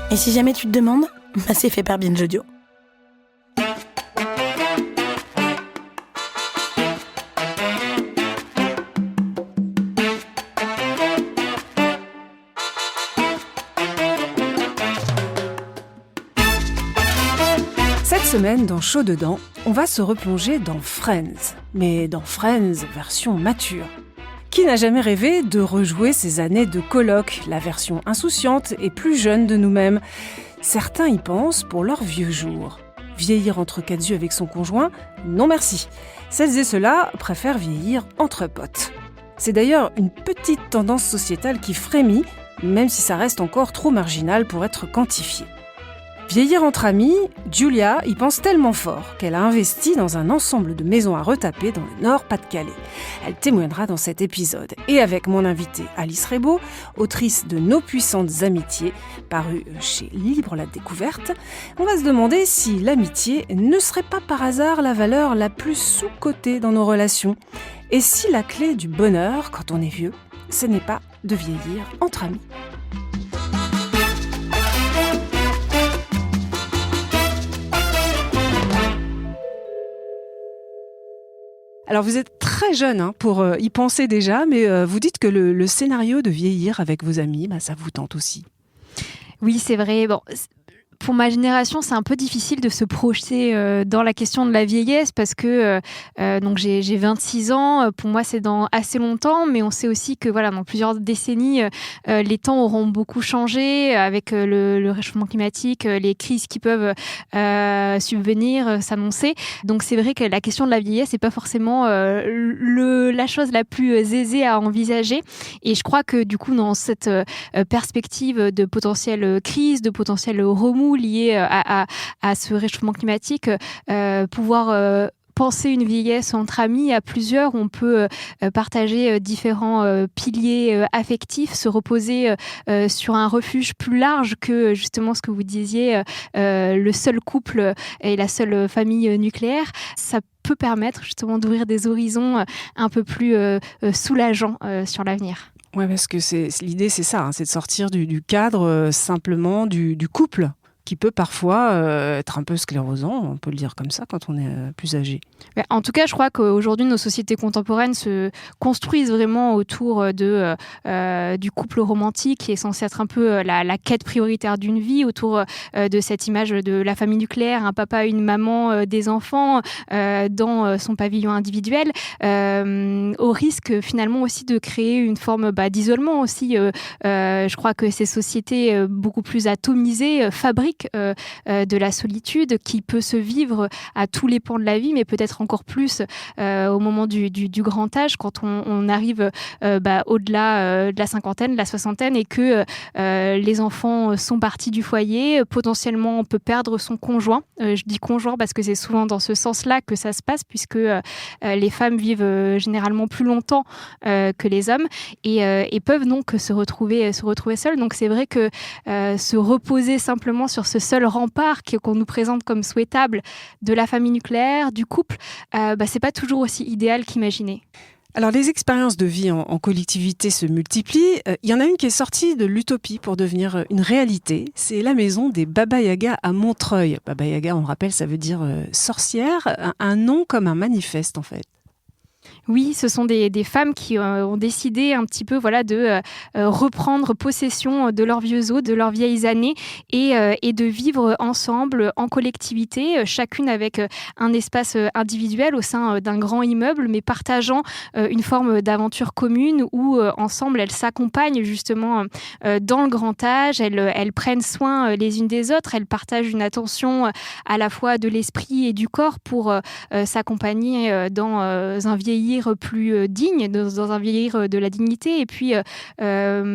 Et si jamais tu te demandes, c'est fait par Binge Audio. Cette semaine, dans Chaud dedans, on va se replonger dans Friends. Mais dans Friends version mature. Qui n'a jamais rêvé de rejouer ces années de coloc, la version insouciante et plus jeune de nous-mêmes? Certains y pensent pour leurs vieux jours. Vieillir entre quatre yeux avec son conjoint? Non merci. Celles et ceux-là préfèrent vieillir entre potes. C'est d'ailleurs une petite tendance sociétale qui frémit, même si ça reste encore trop marginal pour être quantifié. Vieillir entre amis, Julia y pense tellement fort qu'elle a investi dans un ensemble de maisons à retaper dans le Nord-Pas-de-Calais. Elle témoignera dans cet épisode. Et avec mon invitée Alice Rebaud, autrice de Nos puissantes amitiés, parue chez Libre la Découverte, on va se demander si l'amitié ne serait pas par hasard la valeur la plus sous-cotée dans nos relations. Et si la clé du bonheur, quand on est vieux, ce n'est pas de vieillir entre amis. Alors vous êtes très jeune pour y penser déjà, mais vous dites que le scénario de vieillir avec vos amis, ça vous tente aussi. Oui, c'est vrai. Bon, pour ma génération, c'est un peu difficile de se projeter dans la question de la vieillesse parce que donc j'ai 26 ans. Pour moi, c'est dans assez longtemps, mais on sait aussi que dans plusieurs décennies, les temps auront beaucoup changé avec le réchauffement climatique, les crises qui peuvent subvenir, s'annoncer. Donc c'est vrai que la question de la vieillesse n'est pas forcément la chose la plus aisée à envisager. Et je crois que du coup, dans cette perspective de potentielle crise, de potentiel remous liés à ce réchauffement climatique, pouvoir penser une vieillesse entre amis à plusieurs, on peut partager différents piliers affectifs, se reposer sur un refuge plus large que justement ce que vous disiez, le seul couple et la seule famille nucléaire. Ça peut permettre justement d'ouvrir des horizons un peu plus soulageants sur l'avenir. Ouais, parce que l'idée, c'est ça, c'est de sortir du cadre simplement du couple, qui peut parfois être un peu sclérosant, on peut le dire comme ça, quand on est plus âgé. En tout cas, je crois qu'aujourd'hui, nos sociétés contemporaines se construisent vraiment autour du couple romantique, qui est censé être un peu la quête prioritaire d'une vie, autour de cette image de la famille nucléaire, un papa, une maman, des enfants, dans son pavillon individuel, au risque finalement aussi de créer une forme d'isolement aussi. Je crois que ces sociétés beaucoup plus atomisées fabriquent de la solitude qui peut se vivre à tous les pans de la vie, mais peut-être encore plus au moment du grand âge, quand on arrive au-delà de la cinquantaine, de la soixantaine, et que les enfants sont partis du foyer. Potentiellement, on peut perdre son conjoint. Je dis conjoint parce que c'est souvent dans ce sens-là que ça se passe, puisque les femmes vivent généralement plus longtemps que les hommes et peuvent donc se retrouver seules. Donc c'est vrai que se reposer simplement sur ce seul rempart qu'on nous présente comme souhaitable de la famille nucléaire, du couple, c'est pas toujours aussi idéal qu'imaginé. Alors les expériences de vie en collectivité se multiplient. Il y en a une qui est sortie de l'utopie pour devenir une réalité. C'est la maison des Baba Yaga à Montreuil. Baba Yaga, on le rappelle, ça veut dire sorcière, un nom comme un manifeste en fait. Oui, ce sont des femmes qui ont décidé un petit peu de reprendre possession de leurs vieux os, de leurs vieilles années et de vivre ensemble en collectivité, chacune avec un espace individuel au sein d'un grand immeuble, mais partageant une forme d'aventure commune où ensemble elles s'accompagnent justement dans le grand âge, elles prennent soin les unes des autres, elles partagent une attention à la fois de l'esprit et du corps pour s'accompagner dans un vieillir plus digne, dans un vieillir de la dignité, et puis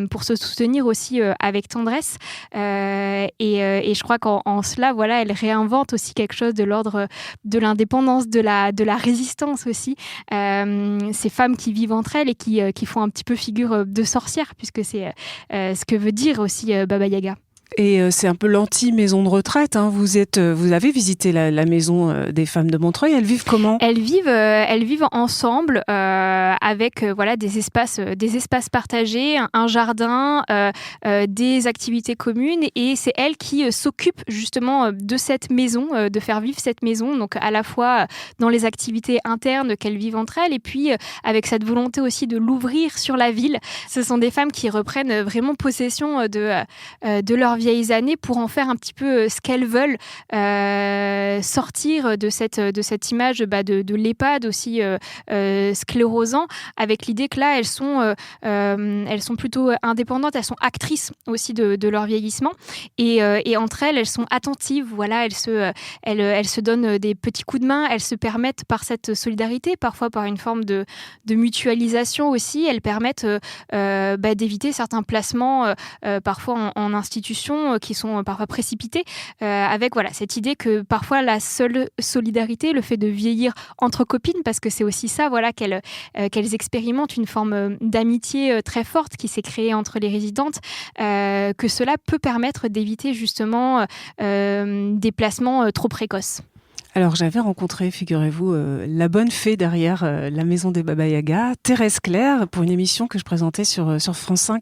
pour se soutenir aussi avec tendresse. Et je crois qu'en cela, elle réinvente aussi quelque chose de l'ordre de l'indépendance, de la résistance aussi. Ces femmes qui vivent entre elles et qui font un petit peu figure de sorcières, puisque c'est ce que veut dire aussi Baba Yaga. Et c'est un peu l'anti-maison de retraite. Hein. Vous avez visité la maison des femmes de Montreuil. Elles vivent comment ? Elles vivent ensemble avec des espaces partagés, un jardin, des activités communes. Et c'est elles qui s'occupent justement de cette maison, de faire vivre cette maison. Donc à la fois dans les activités internes qu'elles vivent entre elles et puis avec cette volonté aussi de l'ouvrir sur la ville. Ce sont des femmes qui reprennent vraiment possession de leur vieilles années pour en faire un petit peu ce qu'elles veulent, sortir de cette image de l'EHPAD aussi sclérosant, avec l'idée que là elles sont plutôt indépendantes, elles sont actrices aussi de leur vieillissement et entre elles sont attentives, voilà, elles se donnent des petits coups de main, elles se permettent par cette solidarité, parfois par une forme de mutualisation aussi, elles permettent d'éviter certains placements parfois en institution qui sont parfois précipités, avec cette idée que parfois la seule solidarité, le fait de vieillir entre copines, parce que c'est aussi ça, qu'elles expérimentent une forme d'amitié très forte qui s'est créée entre les résidentes, que cela peut permettre d'éviter justement des placements trop précoces. Alors j'avais rencontré, figurez-vous, la bonne fée derrière la maison des Baba Yaga, Thérèse Claire, pour une émission que je présentais sur France 5.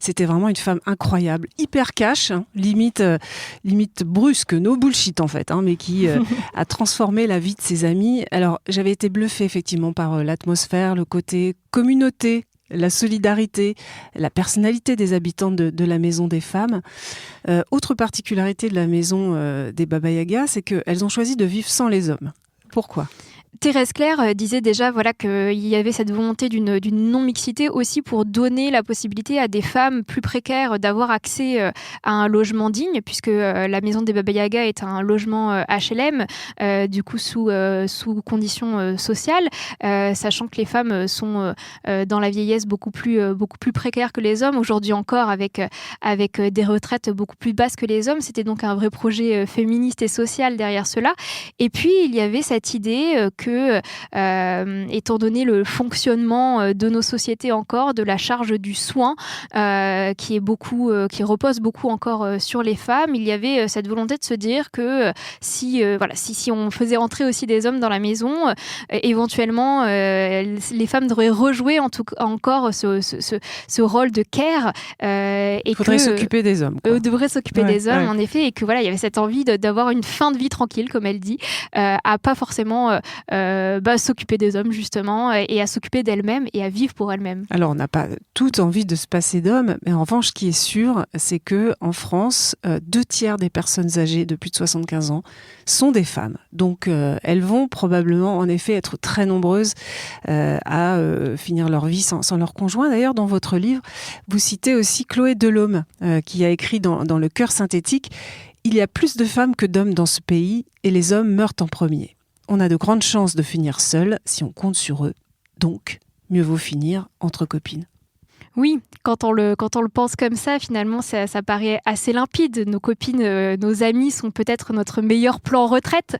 C'était vraiment une femme incroyable, hyper cash, hein, limite brusque, no bullshit en fait, hein, mais qui a transformé la vie de ses amis. Alors j'avais été bluffée effectivement par l'atmosphère, le côté communauté, la solidarité, la personnalité des habitantes de la maison des femmes. Autre particularité de la maison des Baba Yaga, c'est qu'elles ont choisi de vivre sans les hommes. Pourquoi ? Thérèse Claire disait déjà qu'il y avait cette volonté d'une non-mixité aussi pour donner la possibilité à des femmes plus précaires d'avoir accès à un logement digne, puisque la maison des Baba Yaga est un logement HLM, du coup sous conditions sociales, sachant que les femmes sont dans la vieillesse beaucoup plus précaires que les hommes, aujourd'hui encore avec des retraites beaucoup plus basses que les hommes. C'était donc un vrai projet féministe et social derrière cela. Et puis il y avait cette idée que étant donné le fonctionnement de nos sociétés encore, de la charge du soin qui repose beaucoup encore sur les femmes, il y avait cette volonté de se dire que si on faisait entrer aussi des hommes dans la maison, éventuellement les femmes devraient rejouer encore ce rôle de care. Il faudrait s'occuper des hommes. Devraient s'occuper des hommes, en effet, et que il y avait cette envie d'avoir une fin de vie tranquille, comme elle dit, à pas forcément s'occuper des hommes justement et à s'occuper d'elles-mêmes et à vivre pour elles-mêmes. Alors on n'a pas toute envie de se passer d'hommes, mais en revanche ce qui est sûr, c'est que en France, 2/3 des personnes âgées de plus de 75 ans sont des femmes. Donc elles vont probablement en effet être très nombreuses à finir leur vie sans leur conjoint. D'ailleurs dans votre livre, vous citez aussi Chloé Delhomme qui a écrit dans Le cœur synthétique: il y a plus de femmes que d'hommes dans ce pays et les hommes meurent en premier. On a de grandes chances de finir seul si on compte sur eux. Donc, mieux vaut finir entre copines. Oui, quand on le pense comme ça, finalement, ça paraît assez limpide. Nos copines, nos amis sont peut-être notre meilleur plan retraite,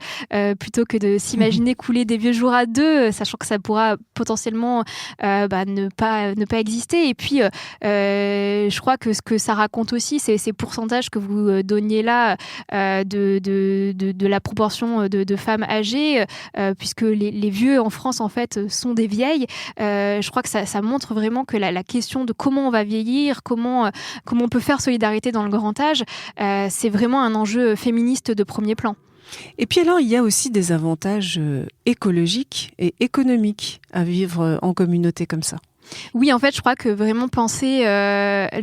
plutôt que de s'imaginer couler des vieux jours à deux, sachant que ça pourra potentiellement ne pas exister. Et puis, je crois que ce que ça raconte aussi, c'est ces pourcentages que vous donniez là de la proportion de femmes âgées, puisque les vieux en France, en fait, sont des vieilles. Je crois que ça montre vraiment que la question de comment on va vieillir, comment on peut faire solidarité dans le grand âge, c'est vraiment un enjeu féministe de premier plan. Et puis alors, il y a aussi des avantages écologiques et économiques à vivre en communauté comme ça. Oui, en fait, je crois que vraiment penser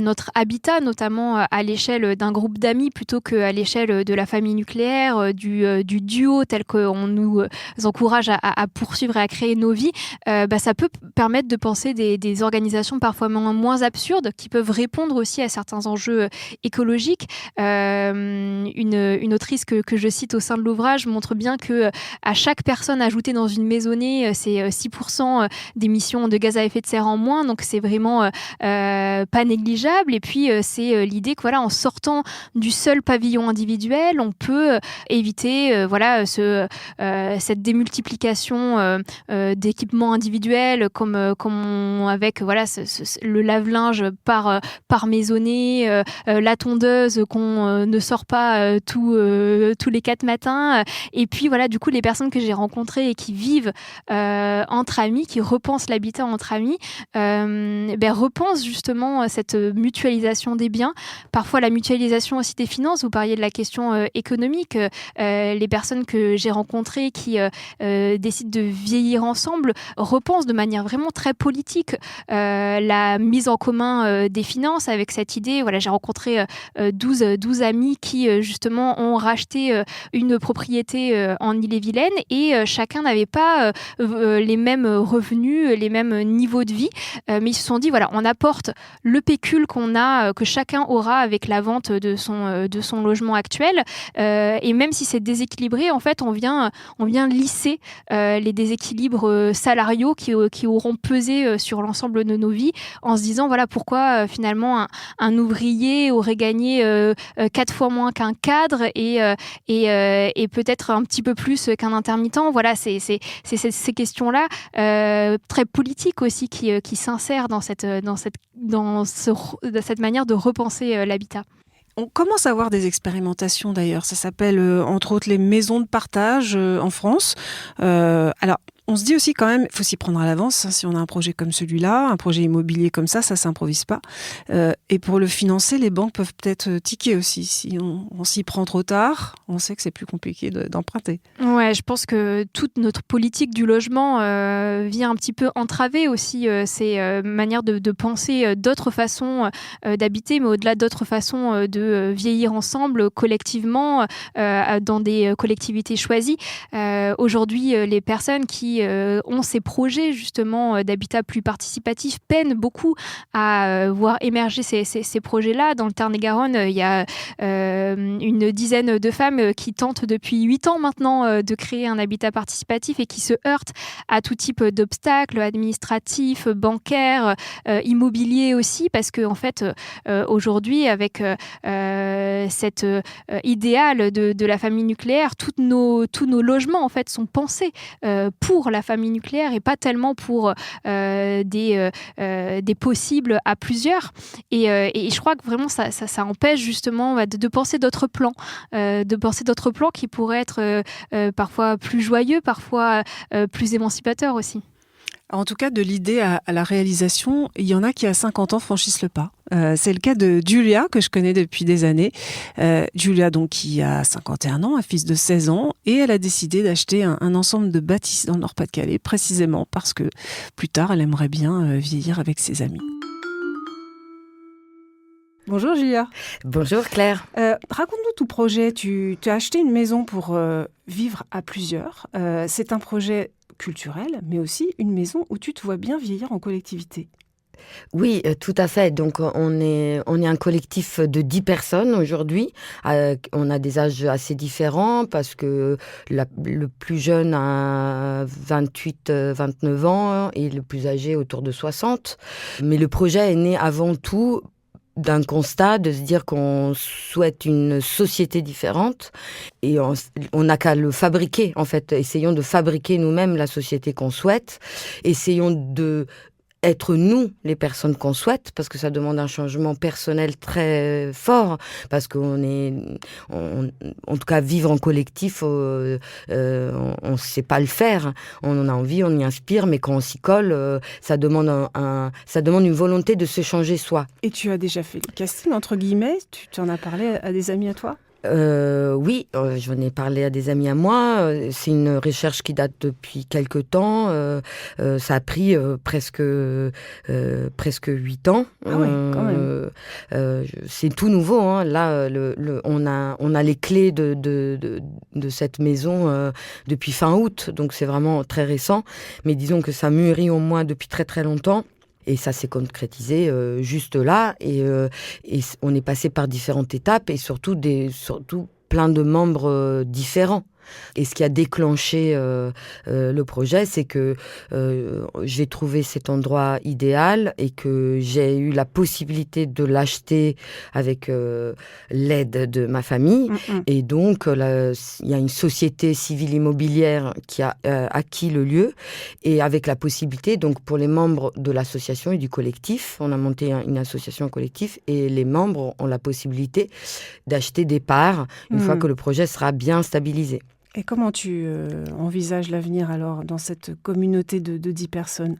notre habitat, notamment à l'échelle d'un groupe d'amis, plutôt qu'à l'échelle de la famille nucléaire, du duo tel qu'on nous encourage à poursuivre et à créer nos vies, ça peut permettre de penser des organisations parfois moins absurdes qui peuvent répondre aussi à certains enjeux écologiques. Une autrice que je cite au sein de l'ouvrage montre bien que à chaque personne ajoutée dans une maisonnée, c'est 6% d'émissions de gaz à effet de serre en moins, donc c'est vraiment pas négligeable. Et puis c'est l'idée que voilà, en sortant du seul pavillon individuel, on peut éviter cette démultiplication d'équipements individuels comme avec voilà le lave-linge par maisonnée, la tondeuse qu'on ne sort pas tous les 4 matins. Et puis voilà, du coup, les personnes que j'ai rencontrées et qui vivent entre amis, qui repensent l'habitat entre amis, repensent justement cette mutualisation des biens, parfois la mutualisation aussi des finances. Vous parliez de la question économique. Les personnes que j'ai rencontrées qui décident de vieillir ensemble repensent de manière vraiment très politique la mise en commun des finances avec cette idée. Voilà, j'ai rencontré 12 amis qui justement ont racheté une propriété en Ille-et-Vilaine et chacun n'avait pas les mêmes revenus, les mêmes niveaux de vie, mais ils se sont dit voilà, on apporte le pécule que chacun aura avec la vente de son logement actuel, et même si c'est déséquilibré, en fait, on vient lisser les déséquilibres salariaux qui auront pesé sur l'ensemble de nos vies, en se disant voilà pourquoi finalement un ouvrier aurait gagné 4 fois moins qu'un cadre et peut-être un petit peu plus qu'un intermittent. Voilà, c'est ces questions-là très politiques aussi qui s'insèrent dans cette manière de repenser l'habitat. On commence à voir des expérimentations d'ailleurs. Ça s'appelle entre autres les maisons de partage en France. Alors, on se dit aussi quand même, il faut s'y prendre à l'avance. Si on a un projet comme celui-là, un projet immobilier comme ça s'improvise pas. Et pour le financer, les banques peuvent peut-être tiquer aussi. Si on s'y prend trop tard, on sait que c'est plus compliqué d'emprunter. Ouais, je pense que toute notre politique du logement vient un petit peu entraver aussi ces manières de penser d'autres façons d'habiter, mais au-delà d'autres façons de vieillir ensemble collectivement dans des collectivités choisies. Aujourd'hui, les personnes qui ont ces projets justement d'habitat plus participatif peinent beaucoup à voir émerger ces projets-là. Dans le Tarn-et-Garonne, il y a une dizaine de femmes qui tentent depuis 8 ans maintenant de créer un habitat participatif et qui se heurtent à tout type d'obstacles administratifs, bancaires, immobiliers aussi, parce que en fait, aujourd'hui, avec cet idéal de la famille nucléaire, tous nos logements en fait sont pensés pour la famille nucléaire et pas tellement pour des possibles à plusieurs. Et je crois que vraiment ça empêche justement de penser d'autres plans, qui pourraient être parfois plus joyeux, parfois plus émancipateurs aussi. En tout cas, de l'idée à la réalisation, il y en a qui à 50 ans franchissent le pas. C'est le cas de Julia, que je connais depuis des années. Julia, donc, qui a 51 ans, un fils de 16 ans, et elle a décidé d'acheter un ensemble de bâtisses dans le Nord-Pas-de-Calais, précisément parce que plus tard, elle aimerait bien vieillir avec ses amis. Bonjour Julia. Bonjour Claire. Raconte-nous tout projet. Tu as acheté une maison pour vivre à plusieurs. C'est un projet culturel, mais aussi une maison où tu te vois bien vieillir en collectivité. Oui, tout à fait. Donc, on est un collectif de 10 personnes aujourd'hui. On a des âges assez différents parce que le plus jeune a 28-29 ans et le plus âgé autour de 60. Mais le projet est né avant tout d'un constat de se dire qu'on souhaite une société différente et on n'a qu'à le fabriquer, en fait. Essayons de fabriquer nous-mêmes la société qu'on souhaite. Essayons de être nous, les personnes qu'on souhaite, parce que ça demande un changement personnel très fort, parce en tout cas, vivre en collectif, on ne sait pas le faire. On en a envie, on y inspire, mais quand on s'y colle, ça demande une volonté de se changer soi. Et tu as déjà fait le casting, entre guillemets, tu t'en as parlé à des amis à toi ? Oui, j'en ai parlé à des amis à moi. C'est une recherche qui date depuis quelque temps. Ça a pris presque 8 ans. Ah oui, quand même. C'est tout nouveau. Hein. Là, on a les clés de cette maison depuis fin août, donc c'est vraiment très récent. Mais disons que ça mûrit au moins depuis très très longtemps. Et ça s'est concrétisé juste là. Et on est passé par différentes étapes et surtout plein de membres différents. Et ce qui a déclenché le projet, c'est que j'ai trouvé cet endroit idéal et que j'ai eu la possibilité de l'acheter avec l'aide de ma famille. Et donc, il y a une société civile immobilière qui a acquis le lieu et avec la possibilité, donc pour les membres de l'association et du collectif, on a monté une association collectif et les membres ont la possibilité d'acheter des parts une fois que le projet sera bien stabilisé. Et comment tu envisages l'avenir alors dans cette communauté de 10 personnes ?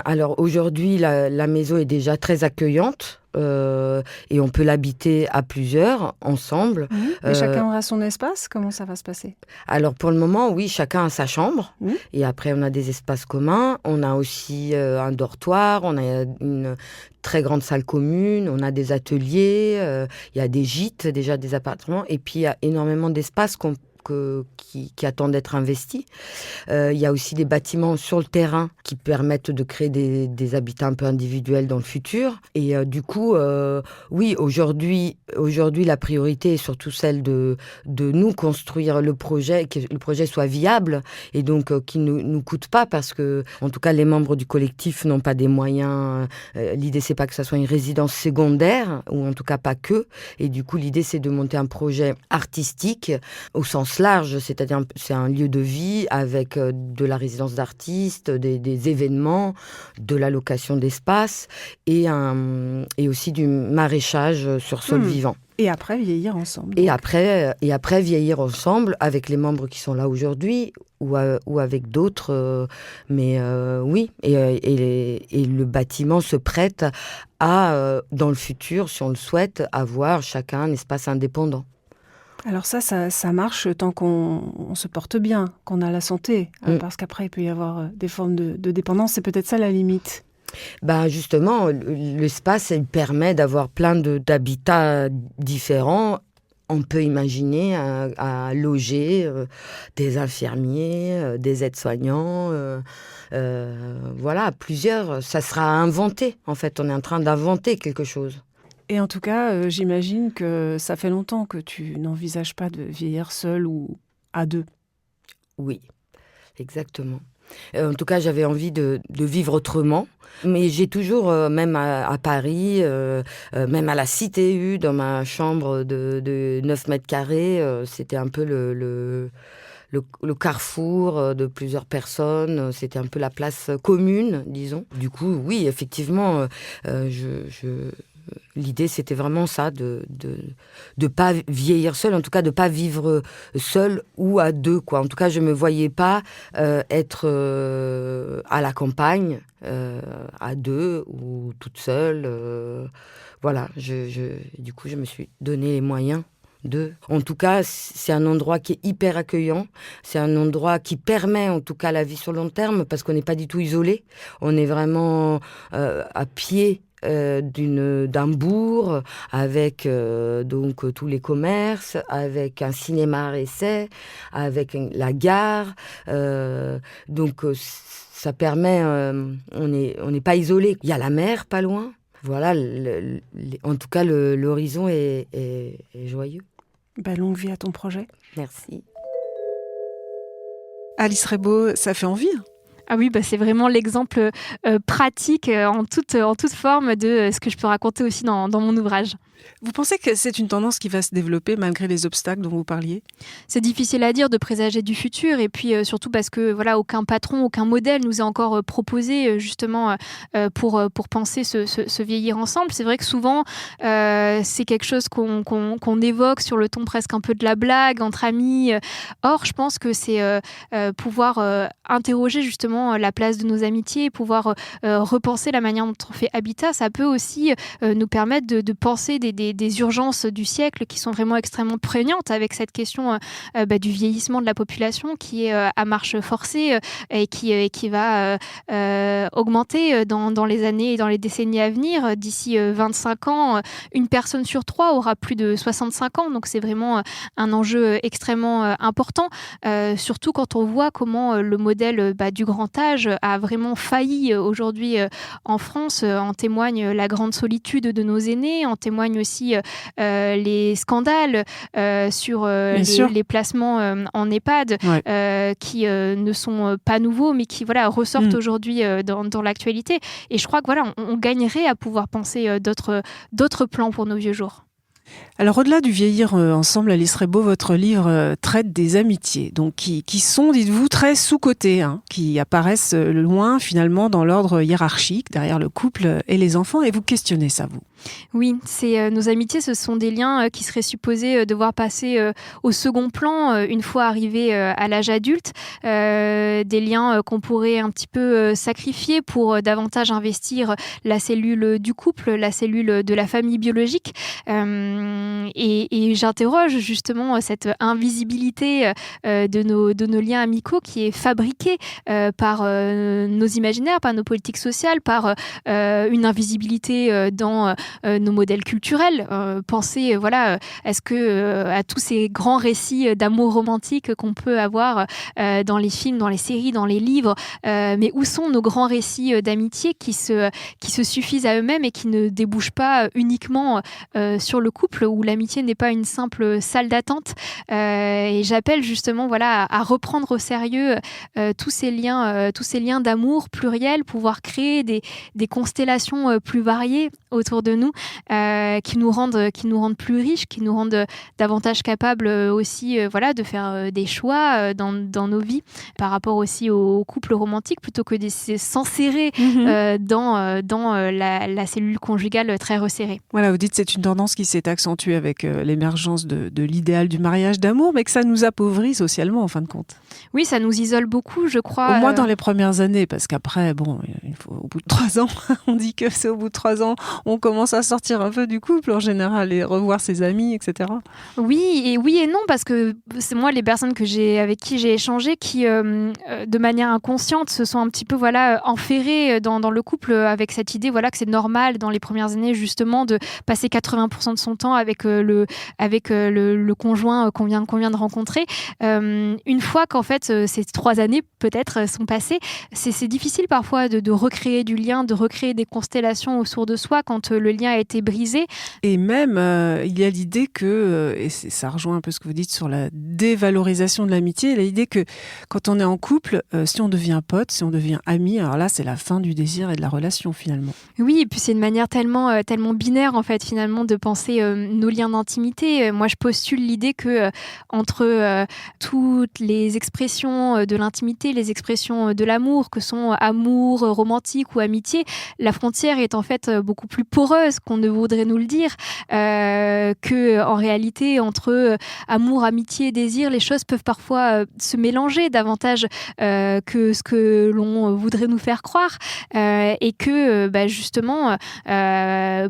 Alors aujourd'hui, la maison est déjà très accueillante et on peut l'habiter à plusieurs, ensemble. Mais chacun aura son espace ? Comment ça va se passer ? Alors pour le moment, oui, chacun a sa chambre. Et après, on a des espaces communs. On a aussi un dortoir, on a une très grande salle commune, on a des ateliers, il y a des gîtes, déjà des appartements. Et puis, il y a énormément d'espaces qui attendent d'être investis. Il y a aussi des bâtiments sur le terrain qui permettent de créer des habitats un peu individuels dans le futur. Et du coup, oui, aujourd'hui, la priorité est surtout celle de nous construire le projet, que le projet soit viable et donc qui ne nous coûte pas parce que, en tout cas, les membres du collectif n'ont pas des moyens. L'idée, c'est pas que ça soit une résidence secondaire, ou en tout cas pas que. Et du coup, l'idée, c'est de monter un projet artistique au sens large, c'est-à-dire c'est un lieu de vie avec de la résidence d'artistes, des événements, de la location d'espace et aussi du maraîchage sur sol vivant. Et après, vieillir ensemble. Et après, vieillir ensemble avec les membres qui sont là aujourd'hui ou avec d'autres. Mais oui, et le bâtiment se prête à, dans le futur, si on le souhaite, avoir chacun un espace indépendant. Alors ça marche tant qu'on se porte bien, qu'on a la santé, parce qu'après il peut y avoir des formes de dépendance, c'est peut-être ça la limite. Ben justement, l'espace il permet d'avoir plein d'habitats différents. On peut imaginer à loger des infirmiers, des aides-soignants, voilà, plusieurs. Ça sera à inventer, en fait, on est en train d'inventer quelque chose. Et en tout cas, j'imagine que ça fait longtemps que tu n'envisages pas de vieillir seul ou à deux. Oui, exactement. En tout cas, j'avais envie de vivre autrement. Mais j'ai toujours, même à Paris, même à la CTU, dans ma chambre de 9 mètres carrés, c'était un peu le carrefour de plusieurs personnes. C'était un peu la place commune, disons. Du coup, oui, effectivement, l'idée, c'était vraiment ça, de pas vieillir seul, en tout cas de pas vivre seul ou à deux, quoi. En tout cas, je me voyais pas être à la campagne, à deux ou toute seule. Voilà, du coup, je me suis donné les moyens de... En tout cas, c'est un endroit qui est hyper accueillant. C'est un endroit qui permet, en tout cas, la vie sur le long terme, parce qu'on n'est pas du tout isolé. On est vraiment à pied d'un bourg avec donc tous les commerces, avec un cinéma à essai, avec la gare, donc ça permet, on n'est pas isolé. Il y a la mer pas loin. Voilà, en tout cas l'horizon est joyeux. Longue vie à ton projet. Merci. Alice Rebaud, ça fait envie. Ah oui, c'est vraiment l'exemple pratique en toute forme de ce que je peux raconter aussi dans mon ouvrage. Vous pensez que c'est une tendance qui va se développer malgré les obstacles dont vous parliez ? C'est difficile à dire de présager du futur et puis surtout parce que voilà, aucun patron, aucun modèle nous est encore proposé justement pour penser ce vieillir ensemble. C'est vrai que souvent c'est quelque chose qu'on évoque sur le ton presque un peu de la blague entre amis. Or, je pense que c'est pouvoir interroger justement la place de nos amitiés, pouvoir repenser la manière dont on fait habitat. Ça peut aussi nous permettre de penser des urgences du siècle qui sont vraiment extrêmement prégnantes avec cette question du vieillissement de la population qui est à marche forcée et qui va augmenter dans les années et dans les décennies à venir. D'ici 25 ans, une personne sur 3 aura plus de 65 ans, donc c'est vraiment un enjeu extrêmement important, surtout quand on voit comment le modèle du grand davantage a vraiment failli aujourd'hui en France. En témoigne la grande solitude de nos aînés, en témoigne aussi les scandales sur les placements en EHPAD qui ne sont pas nouveaux mais qui ressortent aujourd'hui dans l'actualité. Et je crois que on gagnerait à pouvoir penser d'autres plans pour nos vieux jours. Alors au-delà du vieillir ensemble, Alice Rebaud, votre livre traite des amitiés, donc qui sont, dites-vous, très sous-cotées, qui apparaissent loin finalement dans l'ordre hiérarchique, derrière le couple et les enfants, et vous questionnez ça, vous. Oui, nos amitiés, ce sont des liens qui seraient supposés devoir passer au second plan une fois arrivés à l'âge adulte, des liens qu'on pourrait un petit peu sacrifier pour davantage investir la cellule du couple, la cellule de la famille biologique. Et j'interroge justement cette invisibilité de nos liens amicaux qui est fabriquée par nos imaginaires, par nos politiques sociales, par une invisibilité dans nos modèles culturels. Pensez est-ce que à tous ces grands récits d'amour romantique qu'on peut avoir dans les films, dans les séries, dans les livres, mais où sont nos grands récits d'amitié qui se suffisent à eux-mêmes et qui ne débouchent pas uniquement sur le couple, où l'amitié n'est pas une simple salle d'attente. Et j'appelle justement à reprendre au sérieux tous ces liens d'amour pluriels, pouvoir créer des constellations plus variées autour de nous, qui nous rendent plus riches, qui nous rendent davantage capables aussi de faire des choix dans nos vies par rapport aussi au couple romantique, plutôt que de s'enserrer dans la cellule conjugale très resserrée. Voilà, vous dites que c'est une tendance qui s'est accentuée avec l'émergence de l'idéal du mariage d'amour, mais que ça nous appauvrit socialement en fin de compte. Oui, ça nous isole beaucoup, je crois. Au moins dans les premières années, parce qu'après, il faut, au bout de 3 ans, on dit que c'est au bout de 3 ans, on commence à sortir un peu du couple en général et revoir ses amis, etc. Oui et non, parce que c'est moi, les personnes avec qui j'ai échangé, qui de manière inconsciente se sont un petit peu enferrées dans le couple avec cette idée que c'est normal dans les premières années justement de passer 80% de son temps avec le conjoint qu'on vient de rencontrer. Une fois qu'en fait ces 3 années peut-être sont passées, c'est difficile parfois de recréer du lien, de recréer des constellations autour de soi quand le lien a été brisé. Et même, il y a l'idée que, et ça rejoint un peu ce que vous dites sur la dévalorisation de l'amitié, il y a l'idée que quand on est en couple, si on devient pote, si on devient ami, alors là c'est la fin du désir et de la relation finalement. Oui, et puis c'est une manière tellement binaire en fait finalement de penser nos liens d'intimité. Moi je postule l'idée que entre toutes les expressions de l'intimité, les expressions de l'amour, que sont amour romantique ou amitié, la frontière est en fait beaucoup plus poreuse qu'on ne voudrait nous le dire, que en réalité entre amour, amitié et désir, les choses peuvent parfois se mélanger davantage que ce que l'on voudrait nous faire croire, et que justement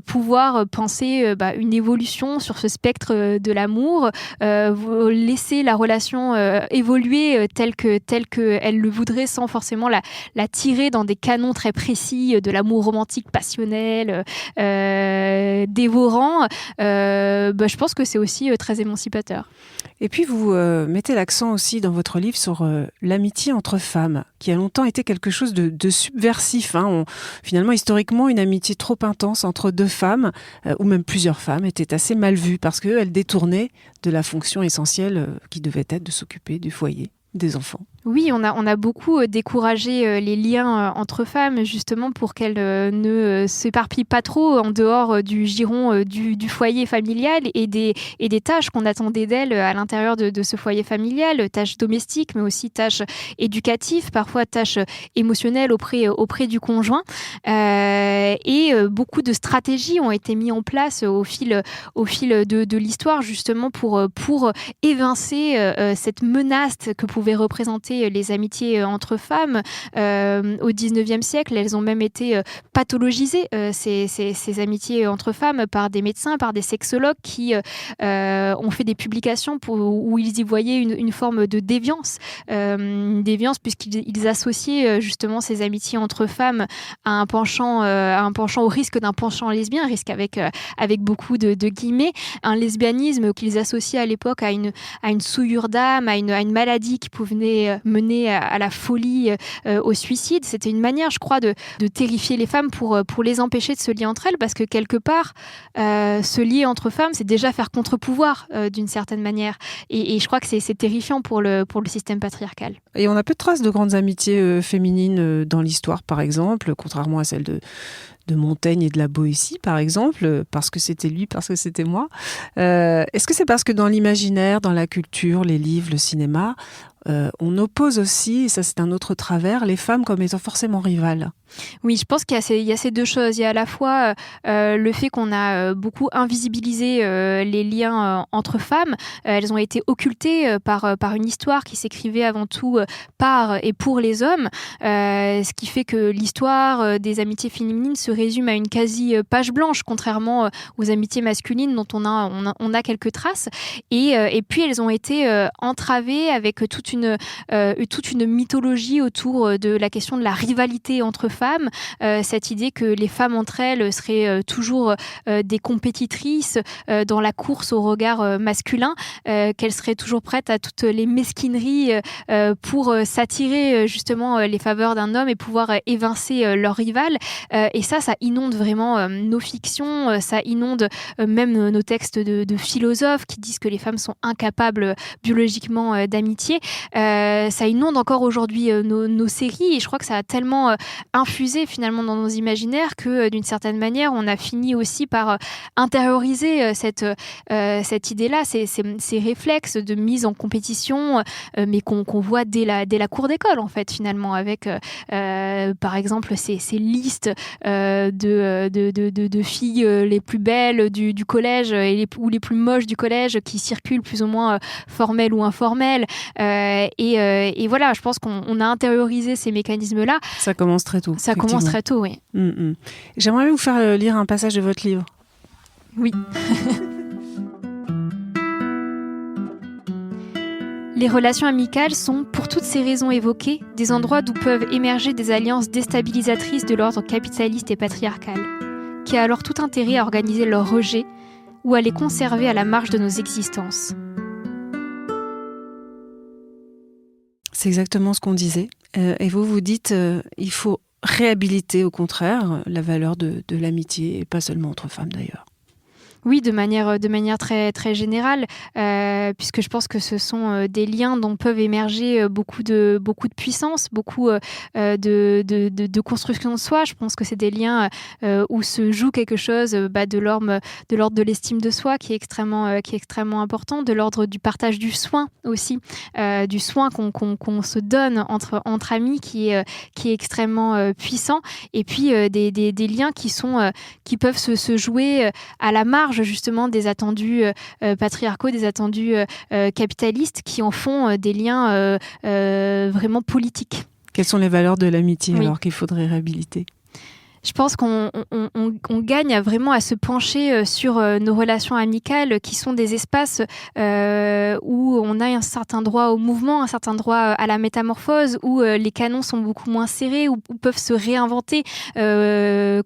pouvoir penser une évolution sur ce spectre de l'amour, laisser la relation évoluer telle que elle le voudrait, sans forcément la tirer dans des canons très précis de l'amour romantique passionnel, dévorant. Je pense que c'est aussi très émancipateur. Et puis vous mettez l'accent aussi dans votre livre sur l'amitié entre femmes, qui a longtemps été quelque chose de subversif. Finalement, historiquement, une amitié trop intense entre 2 femmes, ou même plusieurs femmes, était assez mal vue parce qu'elle détournait de la fonction essentielle qui devait être de s'occuper du foyer, des enfants. Oui, on a beaucoup découragé les liens entre femmes, justement pour qu'elles ne s'éparpillent pas trop en dehors du giron du foyer familial et des tâches qu'on attendait d'elles à l'intérieur de ce foyer familial, tâches domestiques, mais aussi tâches éducatives, parfois tâches émotionnelles auprès du conjoint. Et beaucoup de stratégies ont été mises en place au fil de l'histoire, justement pour évincer cette menace que pouvaient représenter les amitiés entre femmes. Au 19e siècle, elles ont même été pathologisées, ces amitiés entre femmes, par des médecins, par des sexologues qui ont fait des publications où ils y voyaient une forme de déviance. Déviance puisqu'ils associaient justement ces amitiés entre femmes à un penchant au risque d'un penchant lesbien, un risque avec beaucoup de guillemets, un lesbianisme qu'ils associaient à l'époque à une souillure d'âme, à une maladie qui pouvait mené à la folie, au suicide. C'était une manière, je crois, de terrifier les femmes pour les empêcher de se lier entre elles, parce que quelque part, se lier entre femmes, c'est déjà faire contre-pouvoir d'une certaine manière. Et je crois que c'est terrifiant pour le système patriarcal. Et on a peu de traces de grandes amitiés féminines dans l'histoire, par exemple, contrairement à celles de Montaigne et de la Boétie, par exemple, parce que c'était lui, parce que c'était moi. Est-ce que c'est parce que dans l'imaginaire, dans la culture, les livres, le cinéma, on oppose aussi, et ça c'est un autre travers, les femmes comme étant forcément rivales? Oui, je pense qu'il y a ces deux choses. Il y a à la fois le fait qu'on a beaucoup invisibilisé les liens entre femmes. Elles ont été occultées par une histoire qui s'écrivait avant tout par et pour les hommes, ce qui fait que l'histoire des amitiés féminines se résume à une quasi page blanche, contrairement aux amitiés masculines dont on a quelques traces. Et puis elles ont été entravées avec toute une mythologie autour de la question de la rivalité entre femmes, cette idée que les femmes entre elles seraient toujours des compétitrices dans la course au regard masculin, qu'elles seraient toujours prêtes à toutes les mesquineries pour s'attirer justement les faveurs d'un homme et pouvoir évincer leur rival. Et ça inonde vraiment nos fictions, ça inonde même nos textes de philosophes qui disent que les femmes sont incapables biologiquement d'amitié. Ça inonde encore aujourd'hui nos séries, et je crois que ça a tellement infusé finalement dans nos imaginaires que d'une certaine manière on a fini aussi par intérioriser cette idée-là, ces réflexes de mise en compétition, mais qu'on voit dès la cour d'école en fait, finalement, avec par exemple ces listes de filles les plus belles du collège ou les plus moches du collège qui circulent plus ou moins formelles ou informelles, et voilà, je pense qu'on a intériorisé ces mécanismes-là. Ça commence très tôt. Ça commence très tôt, oui. J'aimerais bien vous faire lire un passage de votre livre. Oui. Les relations amicales sont, pour toutes ces raisons évoquées, des endroits d'où peuvent émerger des alliances déstabilisatrices de l'ordre capitaliste et patriarcal, qui a alors tout intérêt à organiser leur rejet ou à les conserver à la marge de nos existences. C'est exactement ce qu'on disait. Et vous dites il faut réhabiliter au contraire la valeur de l'amitié, et pas seulement entre femmes d'ailleurs. Oui, de manière très, très générale, puisque je pense que ce sont des liens dont peuvent émerger beaucoup de puissance, beaucoup de construction de soi. Je pense que c'est des liens où se joue quelque chose de l'ordre de l'estime de soi qui est extrêmement important, de l'ordre du partage du soin aussi, du soin qu'on se donne entre amis qui est extrêmement puissant, et puis des liens qui peuvent se jouer à la marge justement des attendus patriarcaux, des attendus capitalistes, qui en font des liens vraiment politiques. Quelles sont les valeurs de l'amitié alors qu'il faudrait réhabiliter ? Je pense qu'on gagne vraiment à se pencher sur nos relations amicales, qui sont des espaces où on a un certain droit au mouvement, un certain droit à la métamorphose, où les canons sont beaucoup moins serrés, où peuvent se réinventer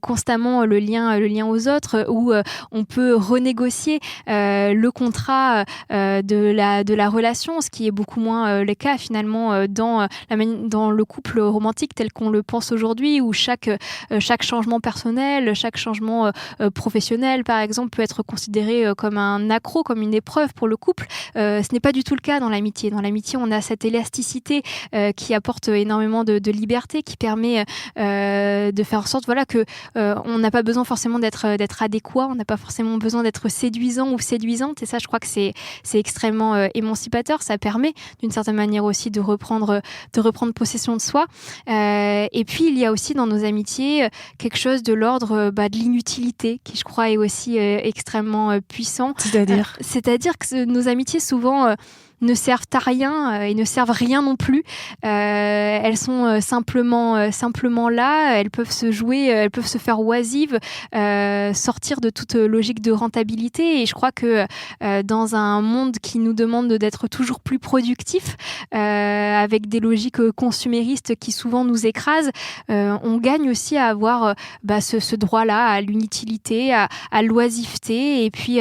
constamment le lien aux autres, où on peut renégocier le contrat de la relation, ce qui est beaucoup moins le cas finalement dans le couple romantique tel qu'on le pense aujourd'hui, où chaque changement personnel, chaque changement professionnel, par exemple, peut être considéré comme un accroc, comme une épreuve pour le couple. Ce n'est pas du tout le cas dans l'amitié. Dans l'amitié, on a cette élasticité qui apporte énormément de liberté, qui permet de faire en sorte que on n'a pas besoin forcément d'être adéquat, on n'a pas forcément besoin d'être séduisant ou séduisante, et ça, je crois que c'est extrêmement émancipateur. Ça permet d'une certaine manière aussi de reprendre possession de soi. Et puis, il y a aussi dans nos amitiés quelque chose de l'ordre de l'inutilité, qui je crois est aussi extrêmement puissant. C'est-à-dire que nos amitiés souvent ne servent à rien et ne servent rien non plus. Elles sont simplement là, elles peuvent se jouer, elles peuvent se faire oisives, sortir de toute logique de rentabilité. Et je crois que dans un monde qui nous demande d'être toujours plus productif, avec des logiques consuméristes qui souvent nous écrasent, on gagne aussi à avoir ce droit-là à l'inutilité, à l'oisiveté, et puis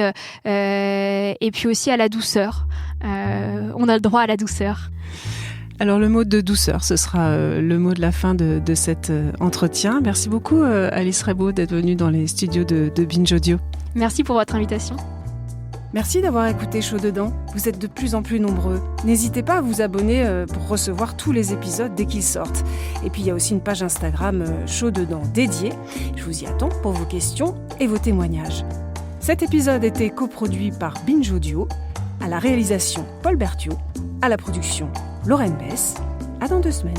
aussi à la douceur. On a le droit à la douceur. Alors le mot de douceur, ce sera le mot de la fin de cet entretien. Merci beaucoup Alice Rebaud d'être venue dans les studios de Binge Audio. Merci pour votre invitation. Merci d'avoir écouté Chaud Dedans. Vous êtes de plus en plus nombreux. N'hésitez pas à vous abonner pour recevoir tous les épisodes dès qu'ils sortent. Et puis il y a aussi une page Instagram Chaud Dedans dédiée. Je vous y attends pour vos questions et vos témoignages. Cet épisode était coproduit par Binge Audio, à la réalisation Paul Berthiaud, à la production Lorraine Bess. À dans 2 semaines.